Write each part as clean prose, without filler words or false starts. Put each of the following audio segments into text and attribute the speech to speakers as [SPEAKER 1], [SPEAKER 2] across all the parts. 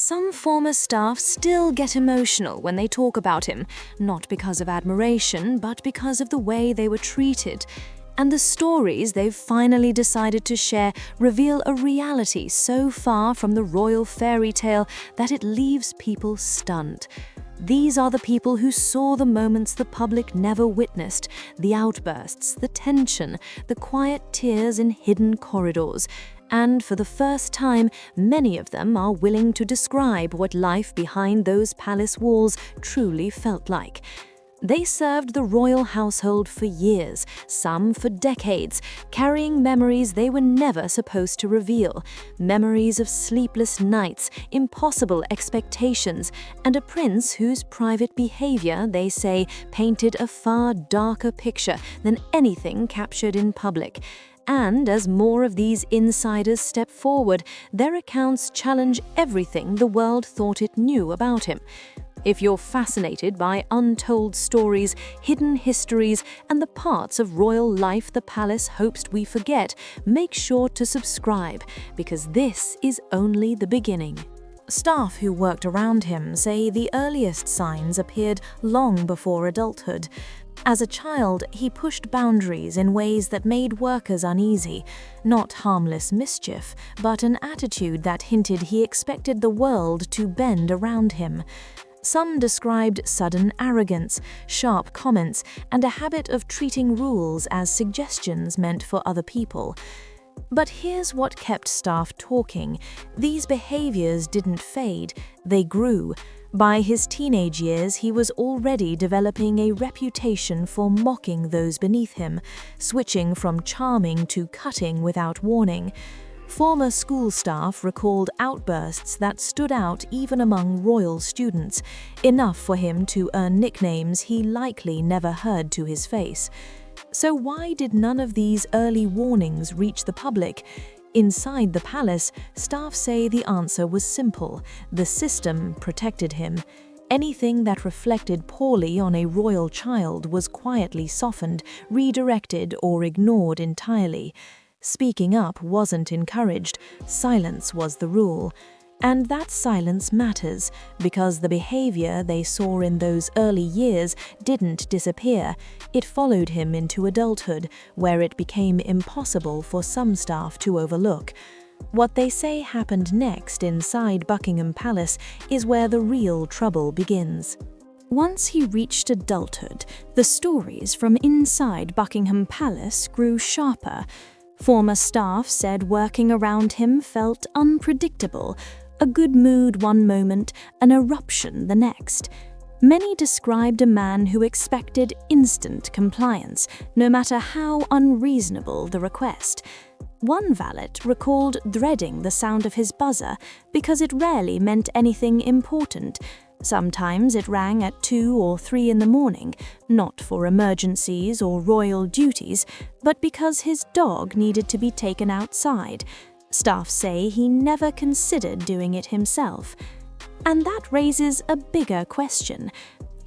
[SPEAKER 1] Some former staff still get emotional when they talk about him, not because of admiration, but because of the way they were treated. And the stories they've finally decided to share reveal a reality so far from the royal fairy tale that it leaves people stunned. These are the people who saw the moments the public never witnessed, the outbursts, the tension, the quiet tears in hidden corridors. And for the first time, many of them are willing to describe what life behind those palace walls truly felt like. They served the royal household for years, some for decades, carrying memories they were never supposed to reveal, memories of sleepless nights, impossible expectations, and a prince whose private behavior, they say, painted a far darker picture than anything captured in public. And as more of these insiders step forward, their accounts challenge everything the world thought it knew about him. If you're fascinated by untold stories, hidden histories, and the parts of royal life the palace hopes we forget, make sure to subscribe, because this is only the beginning. Staff who worked around him say the earliest signs appeared long before adulthood. As a child, he pushed boundaries in ways that made workers uneasy. Not harmless mischief, but an attitude that hinted he expected the world to bend around him. Some described sudden arrogance, sharp comments, and a habit of treating rules as suggestions meant for other people. But here's what kept staff talking. These behaviors didn't fade, they grew. By his teenage years, he was already developing a reputation for mocking those beneath him, switching from charming to cutting without warning. Former school staff recalled outbursts that stood out even among royal students, enough for him to earn nicknames he likely never heard to his face. So why did none of these early warnings reach the public? Inside the palace, staff say the answer was simple. The system protected him. Anything that reflected poorly on a royal child was quietly softened, redirected, or ignored entirely. Speaking up wasn't encouraged, silence was the rule. And that silence matters, because the behavior they saw in those early years didn't disappear. It followed him into adulthood, where it became impossible for some staff to overlook. What they say happened next inside Buckingham Palace is where the real trouble begins. Once he reached adulthood, the stories from inside Buckingham Palace grew sharper. Former staff said working around him felt unpredictable. A good mood one moment, an eruption the next. Many described a man who expected instant compliance, no matter how unreasonable the request. One valet recalled dreading the sound of his buzzer because it rarely meant anything important. Sometimes it rang at 2 or 3 in the morning, not for emergencies or royal duties, but because his dog needed to be taken outside. Staff say he never considered doing it himself. And that raises a bigger question.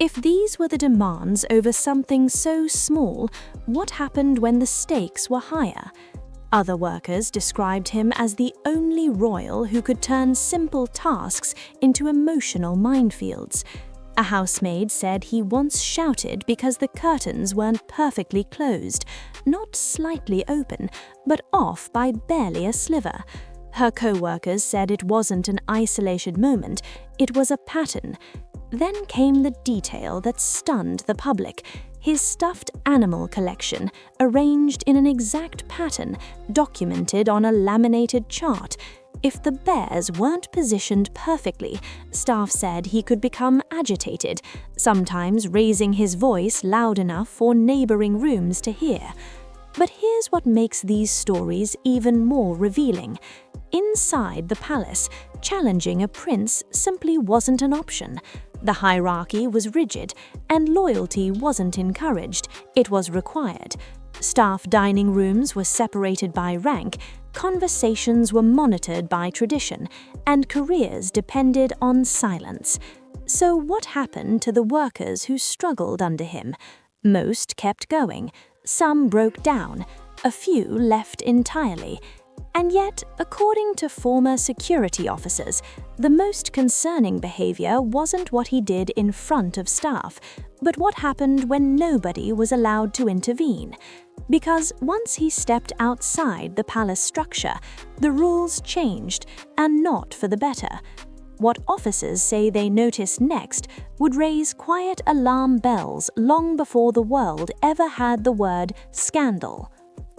[SPEAKER 1] If these were the demands over something so small, what happened when the stakes were higher? Other workers described him as the only royal who could turn simple tasks into emotional minefields. A housemaid said he once shouted because the curtains weren't perfectly closed, not slightly open, but off by barely a sliver. Her co-workers said it wasn't an isolated moment, it was a pattern. Then came the detail that stunned the public. His stuffed animal collection, arranged in an exact pattern, documented on a laminated chart. If the bears weren't positioned perfectly, staff said he could become agitated, sometimes raising his voice loud enough for neighboring rooms to hear. But here's what makes these stories even more revealing. Inside the palace, challenging a prince simply wasn't an option. The hierarchy was rigid, and loyalty wasn't encouraged, it was required. Staff dining rooms were separated by rank, conversations were monitored by tradition, and careers depended on silence. So what happened to the workers who struggled under him? Most kept going, some broke down, a few left entirely. And yet, according to former security officers, the most concerning behavior wasn't what he did in front of staff, but what happened when nobody was allowed to intervene. Because once he stepped outside the palace structure, the rules changed, and not for the better. What officers say they noticed next would raise quiet alarm bells long before the world ever had the word scandal.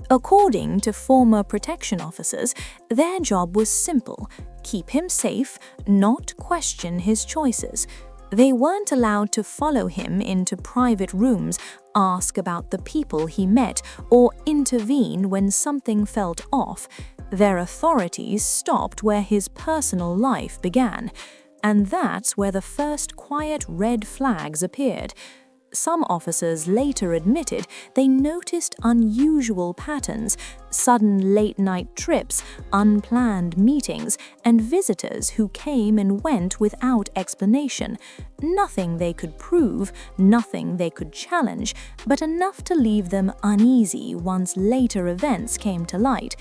[SPEAKER 1] According to former protection officers, their job was simple: keep him safe, not question his choices. They weren't allowed to follow him into private rooms, ask about the people he met, or intervene when something felt off. Their authorities stopped where his personal life began. And that's where the first quiet red flags appeared. Some officers later admitted they noticed unusual patterns: sudden late-night trips, unplanned meetings, and visitors who came and went without explanation. Nothing they could prove, nothing they could challenge, but enough to leave them uneasy once later events came to light.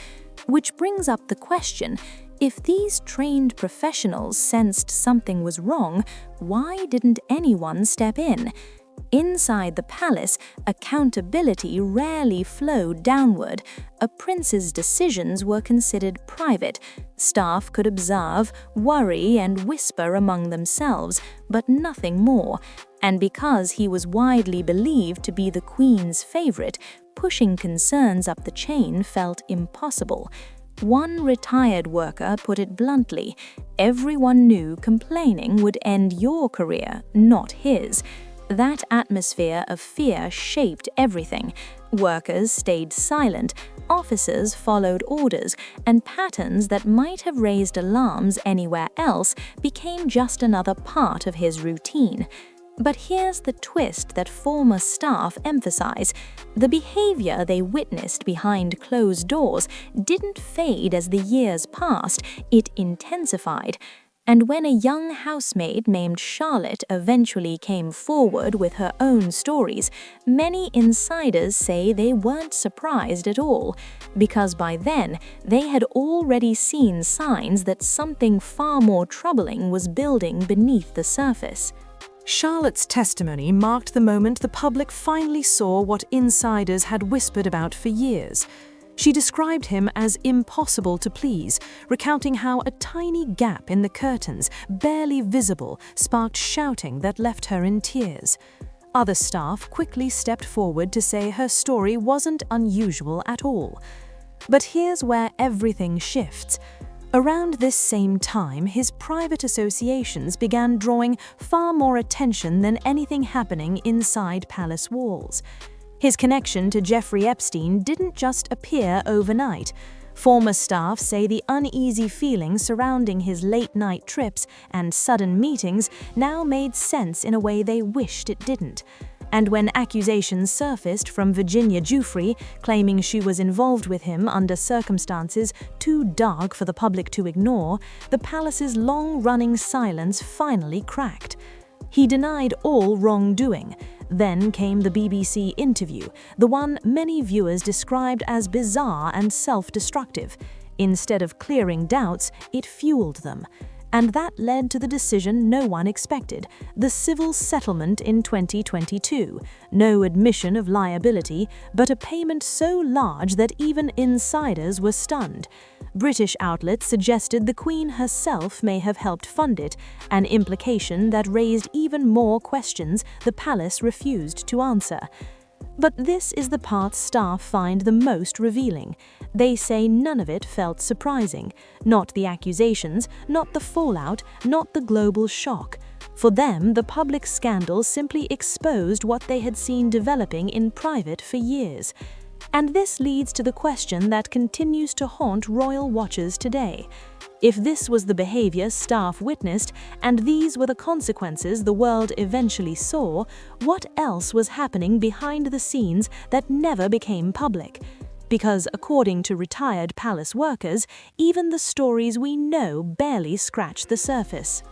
[SPEAKER 1] Which brings up the question: if these trained professionals sensed something was wrong, why didn't anyone step in? Inside the palace, accountability rarely flowed downward. A prince's decisions were considered private. Staff could observe, worry, and whisper among themselves, but nothing more. And because he was widely believed to be the queen's favorite, pushing concerns up the chain felt impossible. One retired worker put it bluntly: everyone knew complaining would end your career, not his. That atmosphere of fear shaped everything. Workers stayed silent, officers followed orders, and patterns that might have raised alarms anywhere else became just another part of his routine. But here's the twist that former staff emphasize: the behavior they witnessed behind closed doors didn't fade as the years passed, it intensified. And when a young housemaid named Charlotte eventually came forward with her own stories, many insiders say they weren't surprised at all, because by then they had already seen signs that something far more troubling was building beneath the surface.
[SPEAKER 2] Charlotte's testimony marked the moment the public finally saw what insiders had whispered about for years. She described him as impossible to please, recounting how a tiny gap in the curtains, barely visible, sparked shouting that left her in tears. Other staff quickly stepped forward to say her story wasn't unusual at all. But here's where everything shifts. Around this same time, his private associations began drawing far more attention than anything happening inside palace walls. His connection to Jeffrey Epstein didn't just appear overnight. Former staff say the uneasy feelings surrounding his late-night trips and sudden meetings now made sense in a way they wished it didn't. And when accusations surfaced from Virginia Giuffre, claiming she was involved with him under circumstances too dark for the public to ignore, the palace's long-running silence finally cracked. He denied all wrongdoing. Then came the BBC interview, the one many viewers described as bizarre and self-destructive. Instead of clearing doubts, it fueled them. And that led to the decision no one expected: the civil settlement in 2022. No admission of liability, but a payment so large that even insiders were stunned. British outlets suggested the Queen herself may have helped fund it, an implication that raised even more questions the palace refused to answer. But this is the part staff find the most revealing. They say none of it felt surprising. Not the accusations, not the fallout, not the global shock. For them, the public scandal simply exposed what they had seen developing in private for years. And this leads to the question that continues to haunt royal watchers today. If this was the behavior staff witnessed, and these were the consequences the world eventually saw, what else was happening behind the scenes that never became public? Because according to retired palace workers, even the stories we know barely scratch the surface.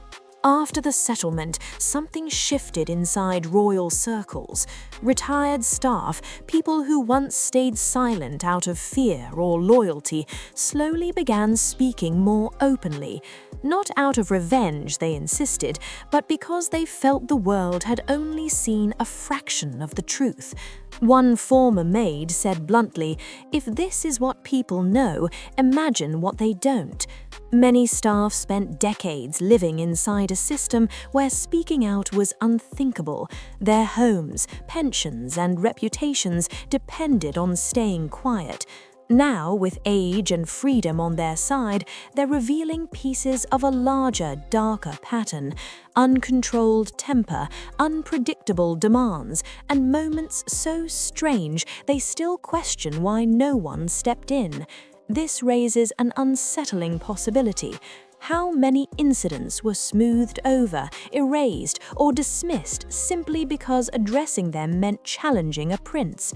[SPEAKER 2] After the settlement, something shifted inside royal circles. Retired staff, people who once stayed silent out of fear or loyalty, slowly began speaking more openly. Not out of revenge, they insisted, but because they felt the world had only seen a fraction of the truth. One former maid said bluntly, "If this is what people know, imagine what they don't." Many staff spent decades living inside a system where speaking out was unthinkable. Their homes, pensions, and reputations depended on staying quiet. Now, with age and freedom on their side, they're revealing pieces of a larger, darker pattern. Uncontrolled temper, unpredictable demands, and moments so strange they still question why no one stepped in. This raises an unsettling possibility. How many incidents were smoothed over, erased, or dismissed simply because addressing them meant challenging a prince?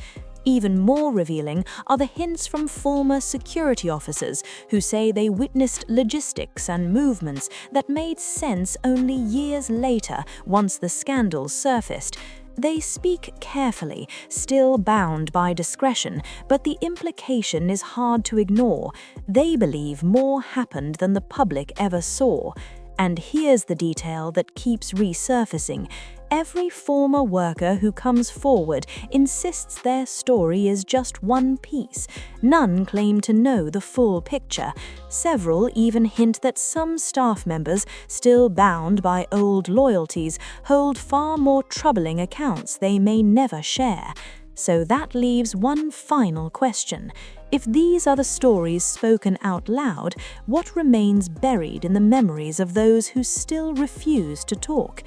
[SPEAKER 2] Even more revealing are the hints from former security officers who say they witnessed logistics and movements that made sense only years later once the scandal surfaced. They speak carefully, still bound by discretion, but the implication is hard to ignore. They believe more happened than the public ever saw. And here's the detail that keeps resurfacing. Every former worker who comes forward insists their story is just one piece. None claim to know the full picture. Several even hint that some staff members, still bound by old loyalties, hold far more troubling accounts they may never share. So that leaves one final question. If these are the stories spoken out loud, what remains buried in the memories of those who still refuse to talk?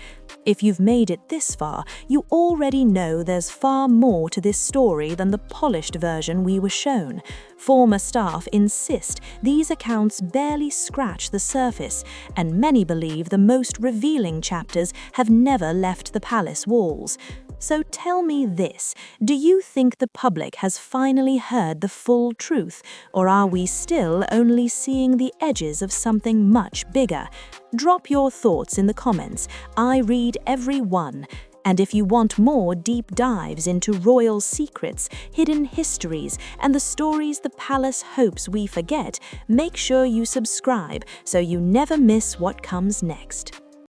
[SPEAKER 2] If you've made it this far, you already know there's far more to this story than the polished version we were shown. Former staff insist these accounts barely scratch the surface, and many believe the most revealing chapters have never left the palace walls. So tell me this, do you think the public has finally heard the full truth, or are we still only seeing the edges of something much bigger? Drop your thoughts in the comments. I read every one. And if you want more deep dives into royal secrets, hidden histories, and the stories the palace hopes we forget, make sure you subscribe so you never miss what comes next.